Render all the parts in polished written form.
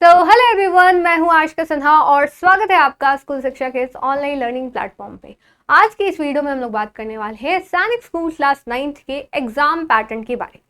तो hello everyone, मैं हूं आशिका सिन्हा और स्वागत है आपका स्कूल शिक्षा के इस ऑनलाइन लर्निंग प्लेटफॉर्म पे। आज की इस वीडियो में हम लोग बात करने वाले हैं सैनिक स्कूल क्लास 9th के एग्जाम पैटर्न के बारे में।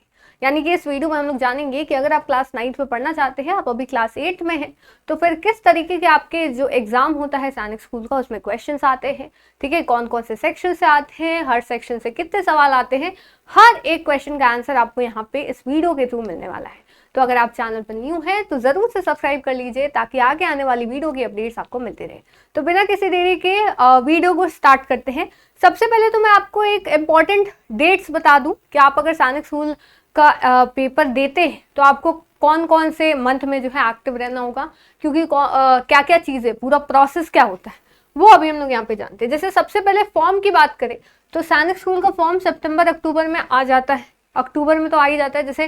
यानी कि इस वीडियो में हम लोग जानेंगे कि अगर आप क्लास 9th में पढ़ना चाहते हैं, आप अभी क्लास 8 में हैं, तो फिर किस तरीके के आपके जो एग्जाम होता है सैनिक स्कूल का, उसमें क्वेश्चंस आते हैं। ठीक है, कौन कौन से सेक्शन से आते हैं, हर सेक्शन से कितने सवाल आते हैं, हर एक क्वेश्चन का आंसर आपको यहाँ पे इस वीडियो के थ्रू मिलने वाला है। तो अगर आप चैनल पर न्यू हैं तो जरूर से सब्सक्राइब कर लीजिए ताकि आगे आने वाली वीडियो की अपडेट्स आपको मिलती रहे। तो बिना किसी देरी के वीडियो को स्टार्ट करते हैं। सबसे पहले तो मैं आपको एक इम्पॉर्टेंट डेट्स बता दूं कि आप अगर सैनिक स्कूल का पेपर देते हैं तो आपको कौन कौन से मंथ में जो है एक्टिव रहना होगा, क्योंकि क्या क्या चीज़ें, पूरा प्रोसेस क्या होता है वो अभी हम लोग यहाँ पे जानते हैं। जैसे सबसे पहले फॉर्म की बात करें तो सैनिक स्कूल का फॉर्म सितंबर अक्टूबर में आ जाता है। अक्टूबर में तो आ ही जाता है। जैसे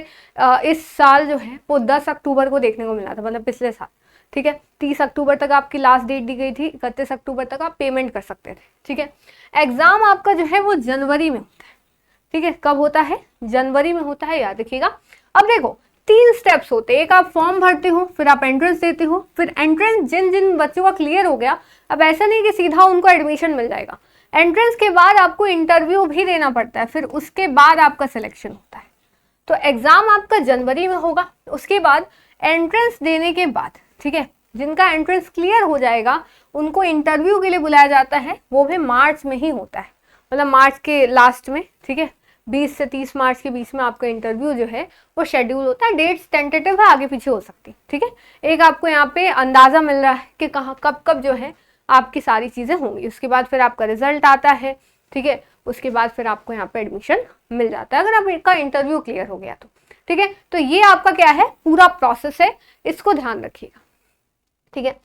इस साल जो है वो 10 अक्टूबर को देखने को मिला था, मतलब पिछले साल। ठीक है, 30 अक्टूबर तक आपकी लास्ट डेट दी गई थी, 31 अक्टूबर तक आप पेमेंट कर सकते थे। ठीक है, एग्जाम आपका जो है वो जनवरी में होता है। ठीक है, कब होता है? जनवरी में होता है, याद रखिएगा। अब देखो, 3 स्टेप्स होते हैं। एक आप फॉर्म भरते हो, फिर आप एंट्रेंस देते हो, फिर एंट्रेंस जिन जिन बच्चों का क्लियर हो गया, अब ऐसा नहीं कि सीधा उनको एडमिशन मिल जाएगा। एंट्रेंस के बाद आपको इंटरव्यू भी देना पड़ता है, फिर उसके बाद आपका सिलेक्शन होता है। तो एग्जाम आपका जनवरी में होगा। उसके बाद एंट्रेंस देने के बाद, ठीक है, जिनका एंट्रेंस क्लियर हो जाएगा उनको इंटरव्यू के लिए बुलाया जाता है। वो भी मार्च में ही होता है, मतलब मार्च के लास्ट में। ठीक है, 20 से 30 मार्च के बीच में आपका इंटरव्यू जो है वो शेड्यूल होता है। डेट्स टेंटेटिव है, आगे पीछे हो सकती। ठीक है, एक आपको यहाँ पे अंदाजा मिल रहा है कि कहाँ कब कब जो है आपकी सारी चीज़ें होंगी। उसके बाद फिर आपका रिजल्ट आता है। ठीक है, उसके बाद फिर आपको यहाँ पे एडमिशन मिल जाता है अगर आपका इंटरव्यू क्लियर हो गया तो। ठीक है, तो ये आपका क्या है, पूरा प्रोसेस है, इसको ध्यान रखिएगा। ठीक है,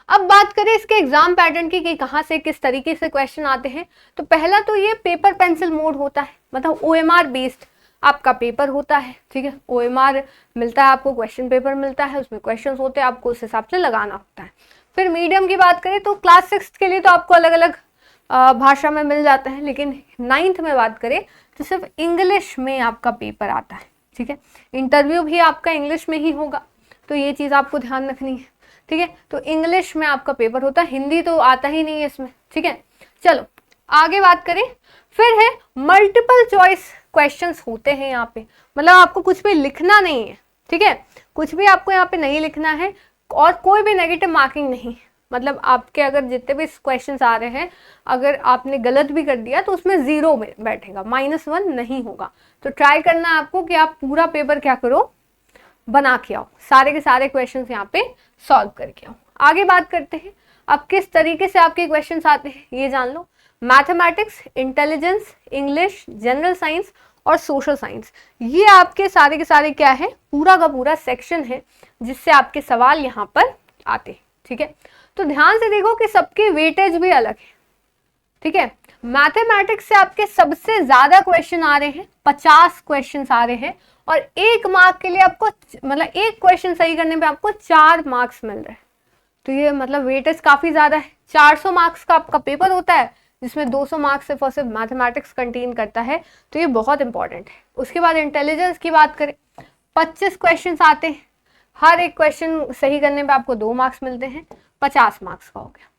अब बात करें इसके एग्जाम पैटर्न की कि कहाँ से किस तरीके से क्वेश्चन आते हैं। तो पहला तो ये पेपर पेंसिल मोड होता है, मतलब OMR बेस्ड आपका पेपर होता है। ठीक है, OMR मिलता है आपको, क्वेश्चन पेपर मिलता है, उसमें क्वेश्चन होते हैं, आपको उस हिसाब से लगाना होता है। फिर मीडियम की बात करें तो क्लास 6 के लिए तो आपको अलग अलग भाषा में मिल जाता है, लेकिन 9th में बात करें तो सिर्फ इंग्लिश में आपका पेपर आता है। ठीक है, इंटरव्यू भी आपका इंग्लिश में ही होगा, तो ये चीज़ आपको ध्यान रखनी है। ठीक है, तो इंग्लिश में आपका पेपर होता है, हिंदी तो आता ही नहीं है इसमें। ठीक है, चलो आगे बात करें। फिर है मल्टीपल चॉइस क्वेश्चंस होते हैं यहाँ पे, मतलब आपको कुछ भी लिखना नहीं है। ठीक है, कुछ भी आपको यहाँ पे नहीं लिखना है और कोई भी नेगेटिव मार्किंग नहीं। मतलब आपके अगर जितने भी क्वेश्चंस आ रहे हैं, अगर आपने गलत भी कर दिया तो उसमें 0 में बैठेगा, -1 नहीं होगा। तो ट्राई करना है आपको कि आप पूरा पेपर क्या करो, बना के आओ, सारे के सारे क्वेश्चंस यहाँ पे सॉल्व करके आओ। आगे बात करते हैं अब किस तरीके से आपके क्वेश्चंस आते हैं, ये जान लो। Mathematics, intelligence, English, general science और सोशल साइंस, ये आपके सारे के सारे क्या है, पूरा का पूरा सेक्शन है जिससे आपके सवाल यहाँ पर आते हैं। ठीक है, तो ध्यान से देखो कि सबकी वेटेज भी अलग है। ठीक है, मैथमेटिक्स से आपके सबसे ज्यादा क्वेश्चन आ रहे हैं, 50 क्वेश्चन आ रहे हैं, और 1 मार्क के लिए आपको, मतलब एक क्वेश्चन सही करने पे आपको 4 मार्क्स मिल रहे हैं। तो ये मतलब वेटेज काफी ज्यादा है। 400 मार्क्स का आपका पेपर होता है जिसमें 200 मार्क्स सिर्फ और सिर्फ मैथमेटिक्स कंटेन करता है, तो ये बहुत इंपॉर्टेंट है। उसके बाद इंटेलिजेंस की बात करें, 25 क्वेश्चन आते हैं, हर एक क्वेश्चन सही करने पे आपको 2 मार्क्स मिलते हैं, 50 मार्क्स का हो गया।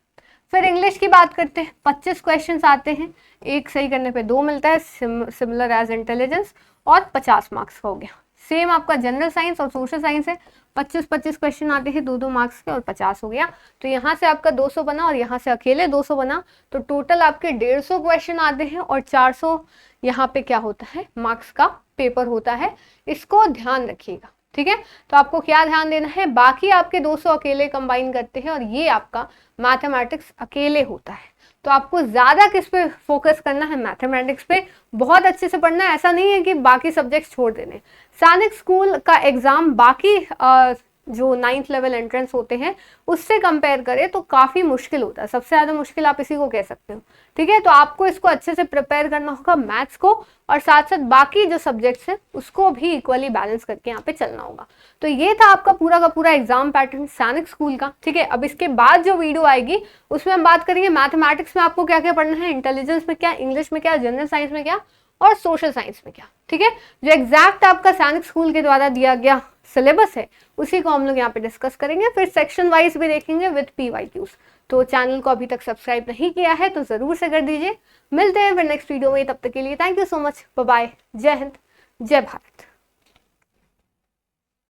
फिर इंग्लिश की बात करते हैं, 25 क्वेश्चंस आते हैं, एक सही करने पे 2 मिलता है, सिमिलर एज इंटेलिजेंस, और 50 मार्क्स का हो गया। सेम आपका जनरल साइंस और सोशल साइंस है, 25-25 क्वेश्चन आते हैं, 2-2 मार्क्स के, और 50 हो गया। तो यहाँ से आपका 200 बना और यहाँ से अकेले 200 बना, तो टोटल आपके 150 क्वेश्चन आते हैं और 400 यहाँ पे क्या होता है, मार्क्स का पेपर होता है। इसको ध्यान रखिएगा। ठीक है, तो आपको क्या ध्यान देना है, बाकी आपके 200 अकेले कंबाइन करते हैं और ये आपका मैथमेटिक्स अकेले होता है। तो आपको ज्यादा किस पे फोकस करना है, मैथमेटिक्स पे बहुत अच्छे से पढ़ना है। ऐसा नहीं है कि बाकी सब्जेक्ट्स छोड़ देने। सैनिक स्कूल का एग्जाम बाकी जो 9th लेवल एंट्रेंस होते हैं उससे कंपेयर करें तो काफ़ी मुश्किल होता है, सबसे ज़्यादा मुश्किल आप इसी को कह सकते हो। ठीक है, तो आपको इसको अच्छे से प्रिपेयर करना होगा, मैथ्स को, और साथ साथ बाकी जो सब्जेक्ट्स हैं उसको भी इक्वली बैलेंस करके यहाँ पे चलना होगा। तो ये था आपका पूरा का पूरा एग्जाम पैटर्न सैनिक स्कूल का। ठीक है, अब इसके बाद जो वीडियो आएगी उसमें हम बात करेंगे मैथमेटिक्स में आपको क्या क्या पढ़ना है, इंटेलिजेंस में क्या, इंग्लिश में क्या, जनरल साइंस में क्या, और सोशल साइंस में क्या। ठीक है, जो एग्जैक्ट आपका सैनिक स्कूल के द्वारा दिया गया सिलेबस है उसी को हम लोग यहाँ पे डिस्कस करेंगे, फिर सेक्शन वाइज भी देखेंगे विद PYQs। तो चैनल को अभी तक सब्सक्राइब नहीं किया है तो ज़रूर से कर दीजिए। मिलते हैं फिर नेक्स्ट वीडियो में, तब तक के लिए thank you so much, bye bye, जय हिंद, जय भारत।